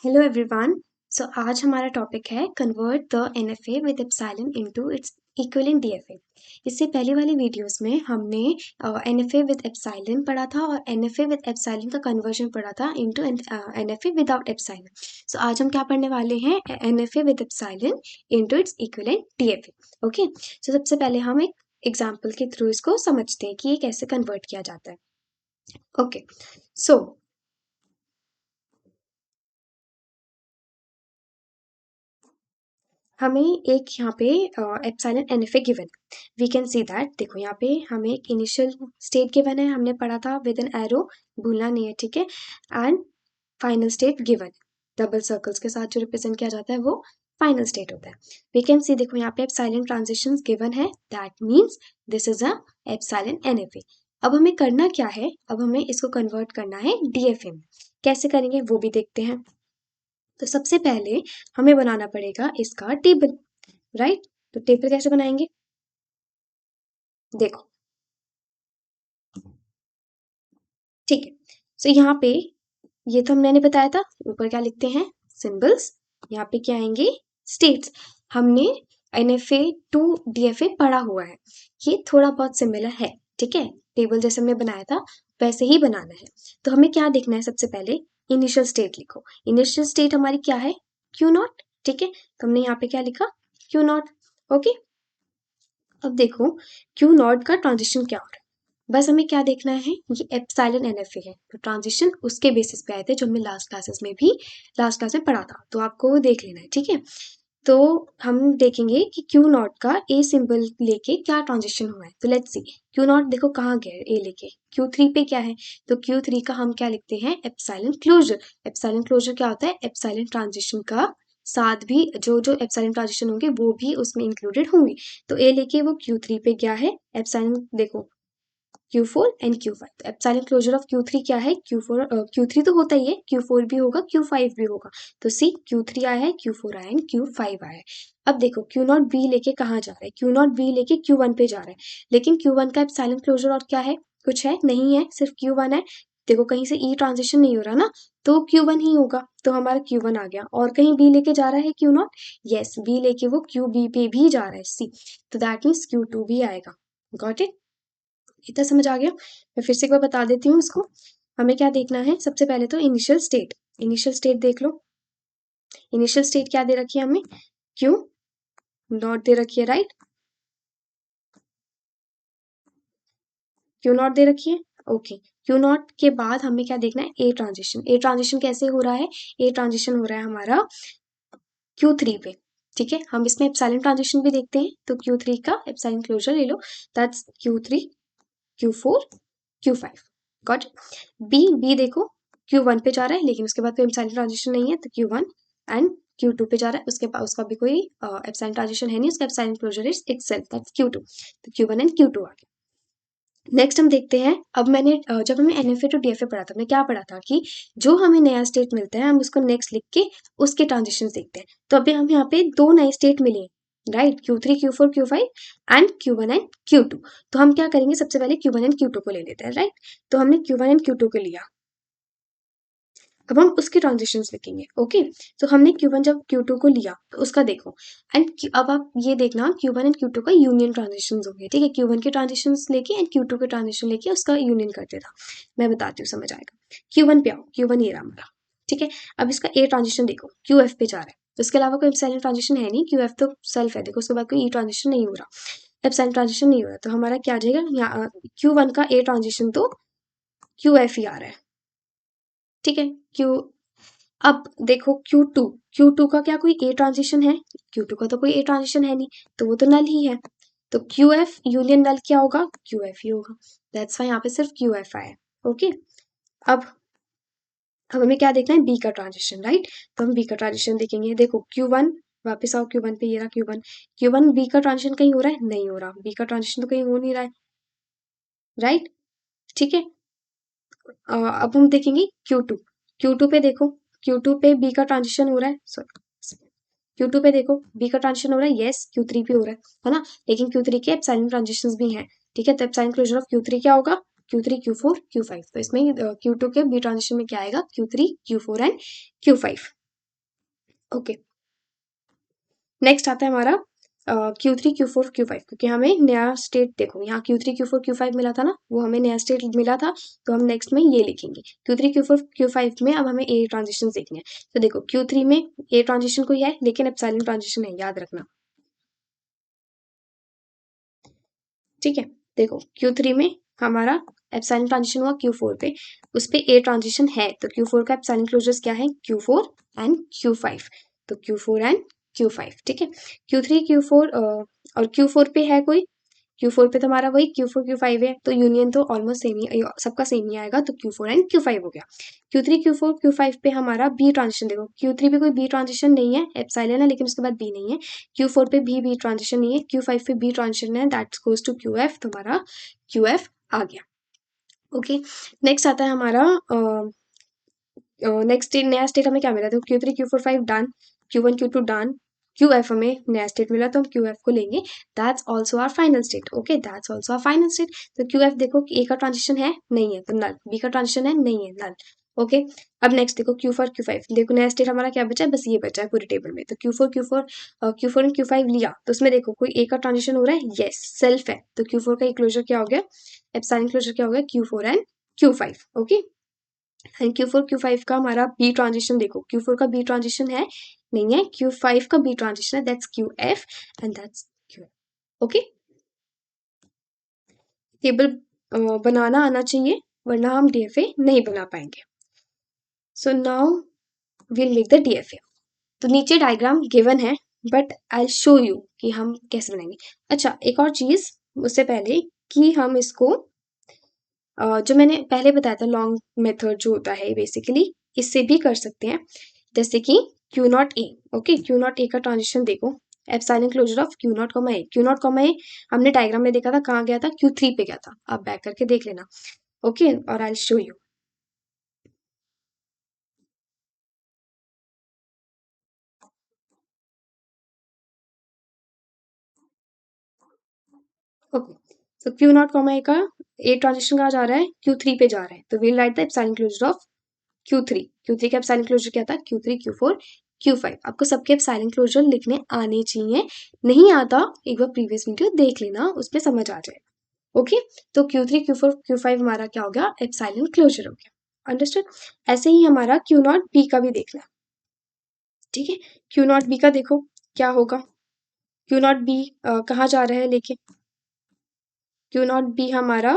Hello everyone. सो आज हमारा topic है convert the NFA with epsilon into its equivalent DFA. इससे पहले वाली वीडियोस में हमने एनएफए विद एप्सिलॉन पढ़ा था और एनएफए विद एप्सिलॉन का कन्वर्जन पढ़ा था into NFA without epsilon. So आज हम क्या पढ़ने वाले हैं, NFA with epsilon into its equivalent DFA. Okay, so सबसे पहले हम एक एग्जाम्पल के थ्रू इसको समझते हैं कि ये कैसे कन्वर्ट किया जाता है। ओके, सो हमें एक यहाँ पे epsilon NFA given, we can see that. देखो यहाँ पे हमें एक इनिशियल स्टेट गिवन है, हमने पढ़ा था विद एन एरो, भूलना नहीं है, ठीक है। And final state given, double circles के साथ जो रिप्रेजेंट किया जाता है वो फाइनल स्टेट होता है। वी कैन सी, देखो यहाँ पे एप्सिलॉन ट्रांजिशंस गिवन है, that means this is a epsilon NFA. अब हमें करना क्या है, अब हमें इसको कन्वर्ट करना है डीएफए में। कैसे करेंगे वो भी देखते हैं। तो सबसे पहले हमें बनाना पड़ेगा इसका टेबल, राइट। तो टेबल कैसे बनाएंगे, देखो, ठीक है। सो यहाँ पे ये तो मैंने बताया था, ऊपर क्या लिखते हैं, सिंबल्स, यहाँ पे क्या आएंगे, स्टेट्स। हमने एनएफए टू डीएफए पढ़ा हुआ है, ये थोड़ा बहुत सिमिलर है, ठीक है। टेबल जैसे हमने बनाया था वैसे ही बनाना है। तो हमें क्या देखना है, सबसे पहले इनिशियल स्टेट लिखो। इनिशियल स्टेट हमारी क्या है, क्यू नॉट, ठीक है। तो हमने यहाँ पे क्या लिखा, क्यू नॉट। ओके, अब देखो क्यू नॉट का ट्रांजिशन क्या हो रहा है, बस हमें क्या देखना है, ये एप्सिलॉन एनएफए है, तो ट्रांजिशन उसके बेसिस पे आए थे जो हमने लास्ट क्लासेस में भी, लास्ट क्लास में पढ़ा था, तो आपको वो देख लेना है, ठीक है। तो हम देखेंगे कि क्यू नॉट का ए सिंबल लेके क्या ट्रांजिशन हुआ है। तो लेट्स सी, क्यू नॉट देखो कहाँ गया ए लेके, क्यू थ्री पे क्या है, तो क्यू थ्री का हम क्या लिखते हैं, एप्सिलॉन क्लोजर। एप्सिलॉन क्लोजर क्या होता है, एप्सिलॉन ट्रांजिशन का साथ भी जो जो एप्सिलॉन ट्रांजिशन होंगे वो भी उसमें इंक्लूडेड होंगे। तो ए लेके वो क्यू थ्री पे गया है, एप्सिलॉन देखो Q4 एंड Q5। तो एप्सिलॉन क्लोजर ऑफ Q3 क्या है, Q4, Q3 तो होता ही है, Q4 भी होगा, Q5 भी होगा। तो सी Q3 आया है, Q4 आया है एंड Q5 आया है। अब देखो Q नॉट बी लेके कहाँ जा रहा है, Q नॉट बी लेके Q1 पे जा रहा है, लेकिन Q1 का एप्सिलॉन क्लोजर और क्या है, कुछ है नहीं है, सिर्फ Q1 है। देखो कहीं से ई ट्रांजिशन नहीं हो रहा ना, तो Q1 ही होगा, तो हमारा Q1 आ गया। और कहीं बी लेके जा रहा है Q नॉट, यस बी लेके वो QB पे भी जा रहा है, सी, तो दैट मीन्स Q2 भी आएगा। गॉट इट, इतना समझ आ गया। मैं फिर से एक बार बता देती हूँ इसको। हमें क्या देखना है, सबसे पहले तो इनिशियल स्टेट, इनिशियल स्टेट देख लो। इनिशियल स्टेट क्या दे रखी है हमें, क्यू नॉट दे रखी है, राइट, क्यू नॉट दे रखी है। ओके, क्यू नॉट के बाद हमें क्या देखना है, ए ट्रांजिशन। ए ट्रांजिशन कैसे हो रहा है, ए ट्रांजिशन हो रहा है हमारा क्यू थ्री पे, ठीक है। हम इसमें एप्सिलॉन ट्रांजिशन भी देखते हैं, तो क्यू थ्री का एप्सिलॉन क्लोजर ले लो, that's Q three, Q4, Q5। Got. B देखो Q1 पे जा रहा है, लेकिन उसके बाद कोई एप्सिलॉन ट्रांजिशन नहीं है, तो Q1 एंड Q2 पे जा रहा है, उसके बाद उसका भी कोई एप्सिलॉन ट्रांजिशन है नहीं, उसका epsilon closure is itself, that's Q2। तो Q1 एंड Q2 आ गया। नेक्स्ट हम देखते हैं, अब मैंने जब हमने एनएफए टू डीएफए पढ़ा था, मैं क्या पढ़ा था कि जो हमें नया स्टेट मिलता है हम उसको नेक्स्ट लिख के उसके ट्रांजिशन देखते हैं। तो अभी हम यहाँ पे दो नए स्टेट मिले, right, Q3, Q4, Q5 and Q1 and Q2। तो हम क्या करेंगे, सबसे पहले Q1 एंड Q2 को ले लेते हैं, राइट। तो हमने Q1 एंड Q2 को लिया, अब हम उसके ट्रांजिशंस लिखेंगे। ओके, तो हमने Q1 जब Q2 को लिया तो उसका देखो, एंड अब आप ये देखना Q1 एंड Q2 का यूनियन ट्रांजिशंस होंगे, ठीक है। Q1 के ट्रांजिशंस लेके एंड Q2 के ट्रांजिशन लेके उसका यूनियन कर देना। मैं बताती हूँ, समझ आएगा। Q1 पे आओ, Q1 ये रहा हमारा, ठीक है। अब इसका ए ट्रांजिशन देखो, QF पे जा रहा है, तो इसके अलावा कोई एप्सिलॉन ट्रांजिशन है नहीं, QF तो सेल्फ है, देखो उसके बाद कोई ई ट्रांजिशन नहीं हो रहा, एप्सिलॉन ट्रांजिशन नहीं हो रहा, तो हमारा क्या आ जाएगा, यहाँ Q1 का ए ट्रांजिशन तो QF ही आ रहा है, ठीक है। क्यू, अब देखो Q2, Q2 का क्या कोई ए ट्रांजिशन है, Q2 का तो कोई ए ट्रांजिशन है नहीं, तो वो तो नल ही है। तो QF यूनियन नल क्या होगा, QF ही होगा, दैट्स वाई यहाँ पे सिर्फ QF आया। ओके, अब हमें क्या देखना है, बी का ट्रांजिशन, राइट। तो हम बी का ट्रांजिशन देखेंगे, देखो Q1, वापस आओ Q1 पे, ये रहा Q1 बी का ट्रांजिशन कहीं हो रहा है, नहीं हो रहा, बी का ट्रांजिशन तो कहीं हो नहीं रहा है, राइट, ठीक है। अब हम देखेंगे Q2 पे देखो, Q2 पे बी का ट्रांजिशन हो रहा है, सॉरी, Q2 पे देखो बी का ट्रांजिशन हो रहा है, यस Q3 पे हो रहा है ना, लेकिन Q3 के एप्सिलॉन ट्रांजिशंस भी हैं, ठीक है। तो एप्सिलॉन क्लोजर ऑफ Q3 क्या होगा, Q3, Q4, Q5। तो इसमें Q2 के बी ट्रांजिशन में क्या आएगा, Q3, Q4 and Q5। Okay, next आता है हमारा Q3 Q4 Q5, क्योंकि हमें नया स्टेट देखो यहाँ Q3 Q4 Q5 मिला था ना, वो हमें नया स्टेट मिला था, तो हम नेक्स्ट में ये लिखेंगे Q3 Q4 Q5 में। अब हमें ए ट्रांजिशन देखने हैं, तो देखो Q3 में ए ट्रांजिशन कोई है, लेकिन एप्सिलॉन ट्रांजिशन है, याद रखना। ठीक है, देखो Q3 में हमारा एप्सिलॉन ट्रांजिशन हुआ Q4 पे, उस पे ए ट्रांजिशन है, तो Q4 का एप्सिलॉन क्लोजर्स क्या है, Q4 एंड Q5, तो Q4 एंड Q5। ठीक है, Q3 Q4 और Q4 पे है कोई, Q4 पे तो हमारा वही Q4 Q5 है, तो यूनियन तो ऑलमोस्ट सेम ही, सबका सेम ही आएगा, तो Q4 एंड Q5 हो गया। Q3 Q4 Q5 पे हमारा बी ट्रांजिशन देखो, Q3 पे कोई बी ट्रांजिशन नहीं है, एप्सिलॉन है लेकिन उसके बाद बी नहीं है। Q4 पे भी बी ट्रांजिशन नहीं है, Q5 पे बी ट्रांजिशन है, दैट गोज टू QF, तो हमारा QF आ गया। ओके, नेक्स्ट आता है हमारा नेक्स्ट नया स्टेट हमें क्या मिला, तो Q3 Q4 5 done, Q1 Q2 done, QF हमें नया स्टेट मिला, तो हम QF को लेंगे, that's also are final state. Okay, that's also are final state, तो QF देखो ए का ट्रांजिशन है, नहीं है, तो नल, बी का ट्रांजिशन है, नहीं है, नल। ओके, अब नेक्स्ट देखो Q4 Q5, देखो नया स्टेट हमारा क्या बचा है, बस ये बचा है पूरी टेबल में, तो Q4 एंड Q5 लिया, तो उसमें देखो कोई ए का ट्रांजिशन हो रहा है, यस सेल्फ है, तो Q4 का क्लोजर क्या हो गया, एप्सिलॉन क्लोजर क्या हो गया, Q4 and Q5। Okay, and Q4 Q5 का हमारा बी ट्रांजिशन देखो, Q4 का बी ट्रांजिशन है, नहीं है, Q5 का बी ट्रांजिशन है, that's QF and that's QF। Okay, table बनाना आना चाहिए, वरना हम DFA नहीं बना पाएंगे। So now will make the DFA। तो नीचे डायग्राम गिवन है, बट आई शो यू कि हम कैसे बनाएंगे। अच्छा, एक और चीज उससे पहले कि हम इसको जो मैंने पहले बताया था लॉन्ग मेथड जो होता है बेसिकली, इससे भी कर सकते हैं, जैसे कि Q not a. Okay, Q not a का ट्रांजिशन देखो, epsilon closure of Q not comma a. Q not comma a हमने डायग्राम में देखा था, कहाँ गया था, Q3 पे गया था, आप बैक करके देख लेना। ओके, और I show you. Okay, so Q not comma a का ए ट्रांजिशन कहाँ जा रहा है, Q3 पे जा रहा है, तो we'll write the epsilon closure of Q3 का एप्सिलॉन क्लोजर क्या था, Q3 Q4 Q5। आपको सबके एप्सिलॉन क्लोजर लिखने आने चाहिए, नहीं आता एक बार प्रीवियस वीडियो देख लेना, उसमें समझ आ जाएगा। ओके, तो Q3 Q4 Q5 हमारा क्या हो गया, एप्सिलॉन क्लोजर हो गया, अंडरस्टूड। ऐसे ही हमारा Q नॉट बी का भी देखना है। ठीक है, Q नॉट बी का देखो क्या होगा, Q नॉट बी कहाँ जा रहा है लेके, Q नॉट बी हमारा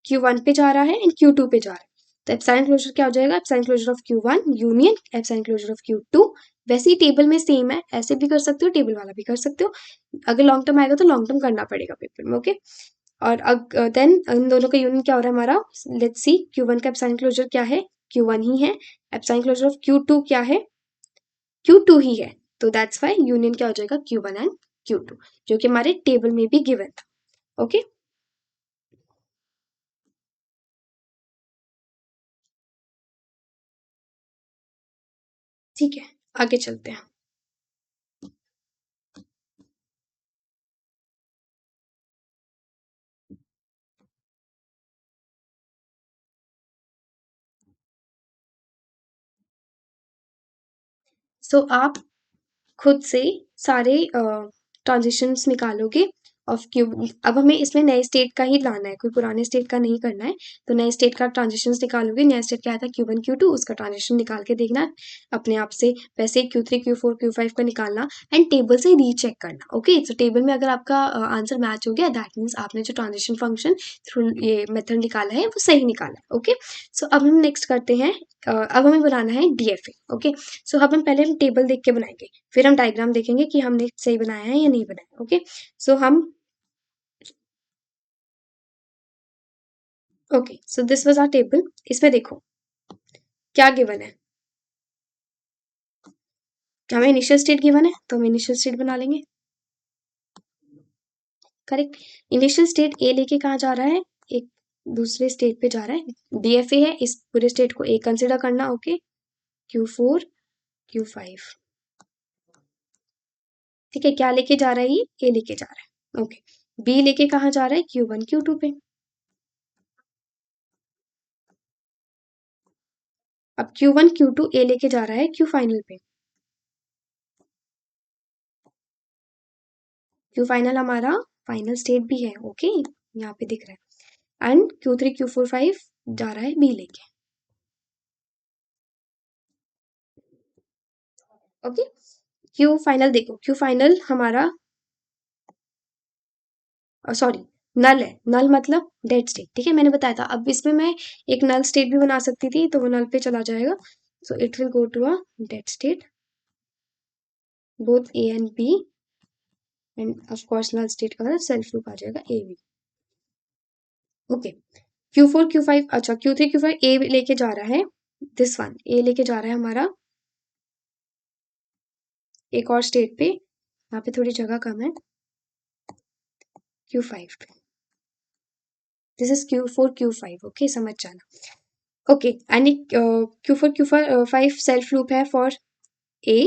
Q1 पे जा रहा है एंड Q2 पे जा रहा है, तो एप्सिलॉन क्लोजर क्या हो जाएगा, epsilon closure of Q1 union epsilon closure of Q2। वैसे ही टेबल में सेम है, ऐसे भी कर सकते हो, टेबल वाला भी कर सकते हो, अगर लॉन्ग टर्म आएगा तो लॉन्ग टर्म करना पड़ेगा पेपर में। ओके, और देन इन दोनों का यूनियन क्या हो रहा है हमारा, लेट्स सी Q1 का एप्सिलॉन क्लोजर क्या है, Q1 ही है, एप्सिलॉन क्लोजर ऑफ Q2 क्या है, Q2 ही है, तो दैट्स वाई यूनियन क्या हो जाएगा, Q1 एंड Q2, जो कि हमारे टेबल में भी गिवन था। ओके, ठीक है, आगे चलते हैं। आप खुद से सारे ट्रांजिशंस निकालोगे ऑफ क्यूब। अब हमें इसमें नए स्टेट का ही लाना है, कोई पुराने स्टेट का नहीं करना है, तो नए स्टेट का ट्रांजिशंस निकालोगे, नया स्टेट क्या था Q1 Q2, उसका ट्रांजिशन निकाल के देखना है अपने आप से, वैसे Q3 Q4 Q5 का निकालना एंड टेबल से रीचेक करना। ओके, तो टेबल में अगर आपका आंसर मैच हो गया, दैट मीन्स आपने जो ट्रांजिशन फंक्शन थ्रू ये मेथड निकाला है वो सही निकाला है। ओके, सो अब हम नेक्स्ट करते हैं, अब हमें बनाना है DFA। ओके, सो अब हम पहले हम टेबल देख के बनाएंगे, फिर हम डायग्राम देखेंगे कि हमने सही बनाया है या नहीं बनाया। ओके, सो हम okay, so this was our table. इसमें देखो क्या गिवन है, हमें इनिशियल स्टेट गिवन है, तो हम इनिशियल स्टेट बना लेंगे। करेक्ट, इनिशियल स्टेट ए लेके कहाँ जा रहा है, एक दूसरे स्टेट पे जा रहा है, DFA है, इस पूरे स्टेट को ए कंसिडर करना। ओके, Q4 Q5, ठीक है, क्या लेके जा रहा है, ये ए लेके जा रहा है। ओके, बी लेके कहाँ जा रहा है, Q1 Q2 पे। अब Q1 Q2 ए लेके जा रहा है Q फाइनल पे। Q फाइनल हमारा फाइनल स्टेट भी है, ओके, यहाँ पे दिख रहा है। एंड Q3 Q4 5 जा रहा है बी लेके, ओके। Q फाइनल देखो, Q फाइनल हमारा सॉरी नल है, नल मतलब डेड स्टेट, ठीक है, मैंने बताया था। अब इसमें मैं एक नल स्टेट भी बना सकती थी, तो वो नल पे चला जाएगा, so it will go to a dead state both A and B, and of course null state का सेल्फ लूप आ जाएगा A B, okay. Q4 Q5 अच्छा Q3 Q5 ए लेके जा रहा है, दिस वन ए लेके जा रहा है हमारा एक और स्टेट पे, यहाँ पे थोड़ी जगह कम है, Q5 पे, this is Q4 Q5, okay, समझ जाना, okay. And Q4 Q5 self loop है for a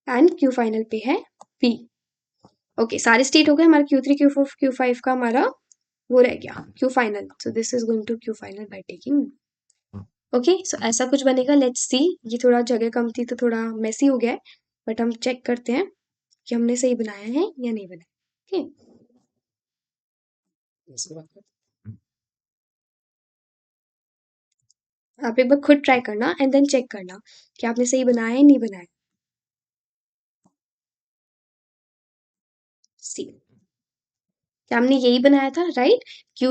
and Q final पे है P, ओके। सारे स्टेट हो गए हमारा, Q3 Q4 Q5 का हमारा वो रह गया Q final, so this is going to Q final by taking, okay. So ऐसा कुछ बनेगा, लेट्स सी। ये थोड़ा जगह कम थी तो थोड़ा मेसी हो गया है, बट हम चेक करते हैं कि हमने सही बनाया है या नहीं बनाया, ओके। आप एक बार खुद ट्राई करना एंड देन चेक करना कि आपने सही बनाया है नहीं बनाया, सी क्या हमने यही बनाया था, राइट। क्यू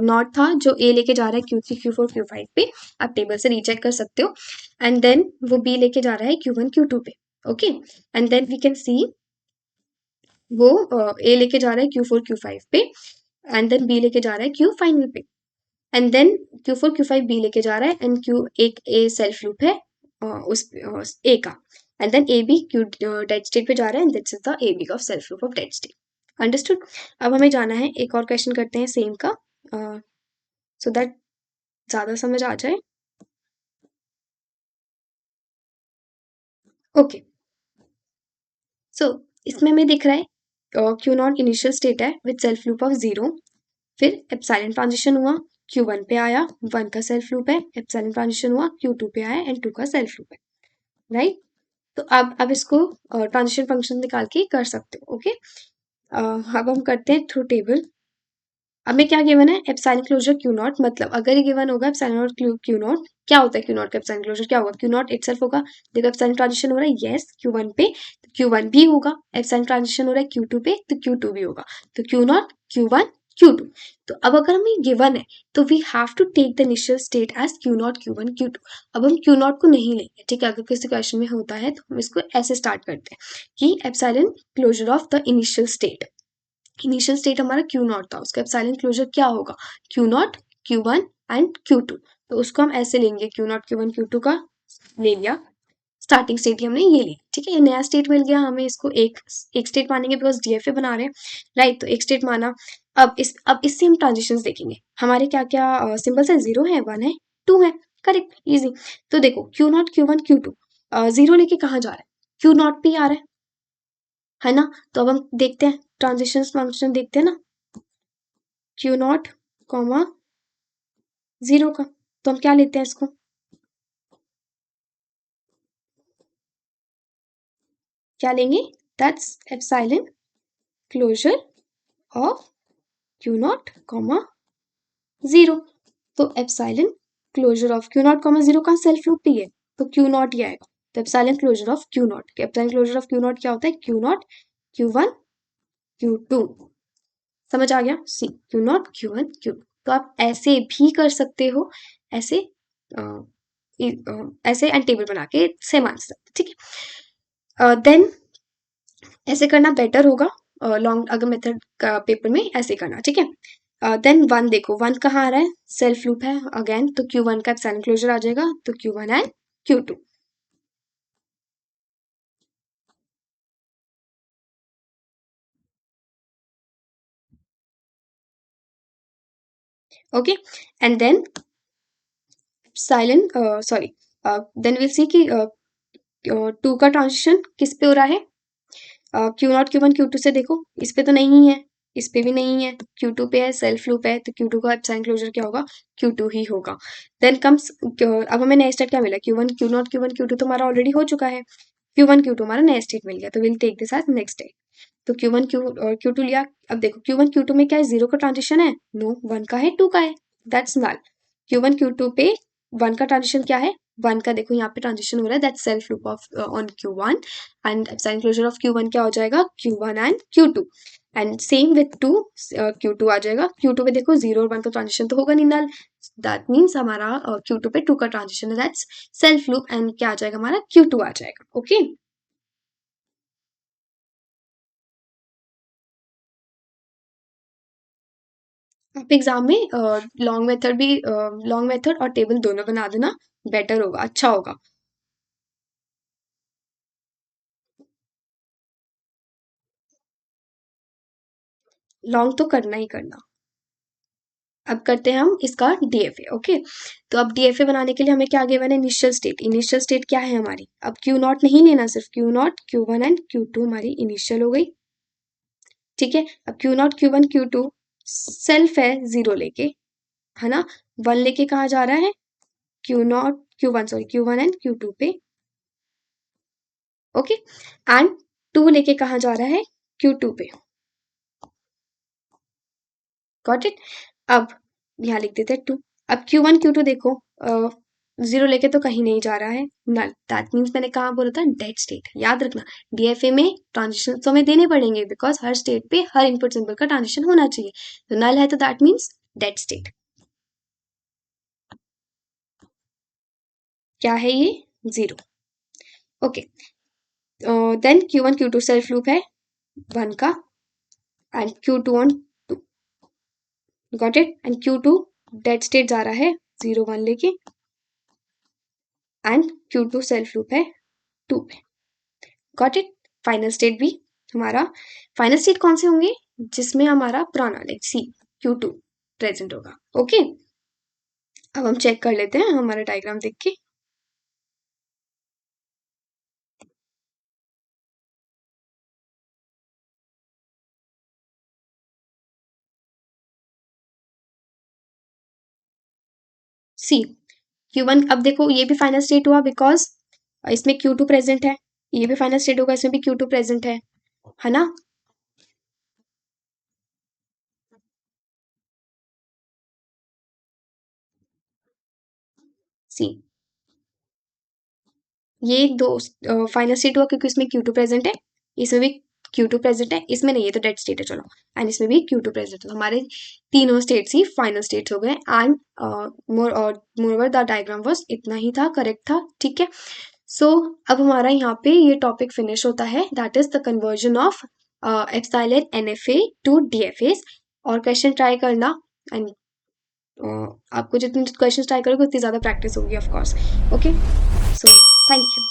नॉट था जो ए लेके जा रहा है Q3 Q4 Q5 पे, आप टेबल से रीचेक कर सकते हो, एंड देन वो बी लेके जा रहा है Q1 Q2 पे, okay. And then we can see वो ए लेके जा रहा है Q4 Q5 पे, एंड देन बी लेके जा रहा है Q फाइनल पे, and then Q4 Q5 B लेके जा रहा है, एंड Q एक ए सेल्फ लूप है उस ए का, and then A B Q dead state पे जा रहा है, and this is the A B of self loop of dead state, understood. अब हमें जाना है एक और क्वेश्चन करते हैं सेम का, सो दैट ज्यादा समझ आ जाए, ओके। सो इसमें हमें दिख रहा है Q नॉट इनिशियल स्टेट है विद सेल्फ लूप ऑफ 0, फिर एप्सिलॉन ट्रांजिशन हुआ, Q1 पे आया, 1 का सेल्फ लूप है, एप्सिलॉन ट्रांजिशन हुआ, Q2 पे आया एंड 2 का सेल्फ लूप है, राइट। तो अब इसको ट्रांजिशन फंक्शन निकाल के कर सकते हो, ओके। अब हम करते हैं थ्रू टेबल। हमें क्या गिवन है, एप्सिलॉन क्लोजर Q नॉट, मतलब अगर ये गिवन होगा एप्सिलॉन और Q नॉट, क्या होता है Q नॉट का एप्सिलॉन क्लोजर, क्या होगा, Q नॉट इटसेल्फ होगा, देखो एप्सिलॉन ट्रांजिशन हो रहा है, यस Q1 पे, तो Q1 भी होगा, एप्सिलॉन ट्रांजिशन हो रहा है Q2 पे, तो Q2 भी होगा, तो Q नॉट Q1 Q2। तो अब अगर हमें गिवन है तो we have to take the initial state as Q naught Q1 Q2। अब हम Q नॉट को नहीं लेंगे, ठीक है, अगर किसी क्वेश्चन में होता है तो हम इसको ऐसे स्टार्ट करते हैं कि epsilon closure of the initial state, initial state हमारा Q नॉट था, उसका एप्सिलॉन क्लोजर क्या होगा, Q naught Q1 and Q2, तो उसको हम ऐसे लेंगे, Q नॉट Q1 Q2 का ले लिया, स्टार्टिंग स्टेट ही हमने ये ली, ठीक है, ये नया स्टेट मिल गया हमें, इसको एक स्टेट मानेंगे बिकॉज डीएफए बना रहे हैं, राइट, तो एक स्टेट माना। अब इससे हम ट्रांजिशंस देखेंगे, हमारे क्या क्या सिंबल्स है, 0 है, 1 है, 2 है, करेक्ट, इजी। तो देखो Q नॉट Q1 Q2 0 लेके कहाँ जा रहा है, Q नॉट पे आ रहा है ना, तो अब हम देखते हैं ट्रांजिशन फंक्शन देखते हैं ना, Q नॉट कॉमा 0 का, तो हम क्या लेते हैं इसको, क्या लेंगे, that's epsilon closure of Q not comma 0, तो epsilon closure of Q not comma 0 का सेल्फ लूप ही है, तो Q नॉट ही आएगा, तो epsilon closure of Q naught, epsilon closure of Q naught क्या होता है, Q नॉट Q1 Q2, समझ आ गया, सी Q नॉट Q1 Q2, तो आप ऐसे भी कर सकते हो, ऐसे ऐसे एंड टेबल बना के सेम आंसर, ठीक है, देन ऐसे करना बेटर होगा, लॉन्ग अगर मेथड का पेपर में ऐसे करना, ठीक है। देन 1 देखो, 1 कहाँ आ रहा है, सेल्फ लूप है अगेन, तो Q1 का एप्सिलॉन क्लोजर आ जाएगा, तो Q1 and Q2, okay. And then epsilon sorry then we'll see कि 2 का ट्रांजिशन किस पे हो रहा है, Q नॉट Q1 Q2 से देखो, इस पे तो नहीं है, इस पे भी नहीं है, Q2 पे है, सेल्फ लूप है, तो Q2 का एप्सिलॉन क्लोजर क्या होगा, Q2 ही होगा। देन कम्स, अब हमें नया स्टेट क्या मिला, Q1 Q0 Q1 Q2 तो हमारा ऑलरेडी हो चुका है, Q1 Q2 हमारा नया स्टेट मिल गया, तो we'll take this as next state. तो Q1 Q और Q2 लिया। अब देखो Q1 Q2 में क्या है, 0 का ट्रांजिशन है, नो, 1 का है, 2 का है, दैट्स नल। Q1 Q2 पे 1 का ट्रांजिशन क्या है, 1 का देखो यहाँ पे ट्रांजिशन हो रहा है, that's self loop of on Q1 and epsilon closure of Q1 क्या हो जाएगा, Q1 and Q2 and same with 2, Q2 आ जाएगा। Q2 पे देखो 0 और 1 का ट्रांजिशन तो होगा नहीं, नल, दैट मीन्स हमारा Q2 पे 2 का ट्रांजिशन है, दैट्स सेल्फ लूप एंड क्या आ जाएगा हमारा, Q2 आ जाएगा। ओके, आप एग्जाम में लॉन्ग मेथड भी, लॉन्ग मेथड और टेबल दोनों बना देना, बेटर होगा, अच्छा होगा। लॉन्ग तो करना ही करना। अब करते हैं हम इसका डीएफए। ओके, तो अब डीएफए बनाने के लिए हमें क्या गिवन है, इनिशियल स्टेट। इनिशियल स्टेट क्या है हमारी, अब क्यू नॉट नहीं लेना, सिर्फ Q not Q1 and Q2 हमारी इनिशियल हो गई। ठीक है, अब Q0 Q1 Q2 सेल्फ है 0 लेके, है ना, 1 लेके कहाँ जा रहा है, Q0 Q1 sorry Q1 and Q2 पे। ओके, एंड 2 लेके कहाँ जा रहा है, Q2 पे। Got it. अब यहाँ लिख देते हैं 2। अब Q1 Q2 देखो, 0 लेके तो कहीं नहीं जा रहा है, नल, दैट मीन्स मैंने कहाँ बोला था, डेड स्टेट। याद रखना, डीएफए में ट्रांजिशन तो हमें देने पड़ेंगे, बिकॉज हर स्टेट पे हर इनपुट सिंबल का ट्रांजिशन होना चाहिए। तो नल है तो दैट मीन्स डेड स्टेट। क्या है ये, 0। Okay, then Q1 Q2 self loop है 1 का and Q2 on 2। Got it, and Q2 dead state जा रहा है 0 1 लेके एंड Q2 सेल्फ लूप है 2 पे। Got it. फाइनल स्टेट भी हमारा, फाइनल स्टेट कौन से होंगे, जिसमें हमारा पुराना लाइक सी Q2 प्रेजेंट होगा। ओके, अब हम चेक कर लेते हैं हमारा डायग्राम देख के। सी Q1, अब देखो ये भी फाइनल स्टेट हुआ बिकॉज इसमें Q2 प्रेजेंट है, ये भी फाइनल स्टेट होगा, इसमें भी Q2 प्रेजेंट है ना। सी ये दो फाइनल स्टेट हुआ क्योंकि इसमें Q2 प्रेजेंट है, इसमें भी Q2 प्रेजेंट है, इसमें नहीं है तो डेड स्टेट है, चलो, एंड इसमें भी Q2 प्रेजेंट है, तो हमारे तीनों स्टेट्स ही फाइनल स्टेट्स हो गए। And moreover the diagram was इतना ही था, करेक्ट था, ठीक है। सो अब हमारा यहाँ पे ये टॉपिक फिनिश होता है, that is the conversion of epsilon NFA to DFA. और क्वेश्चन ट्राई करना, एंड आपको जितनी क्वेश्चन ट्राई करोगे उतनी ज़्यादा प्रैक्टिस होगी of course. Okay, so thank you.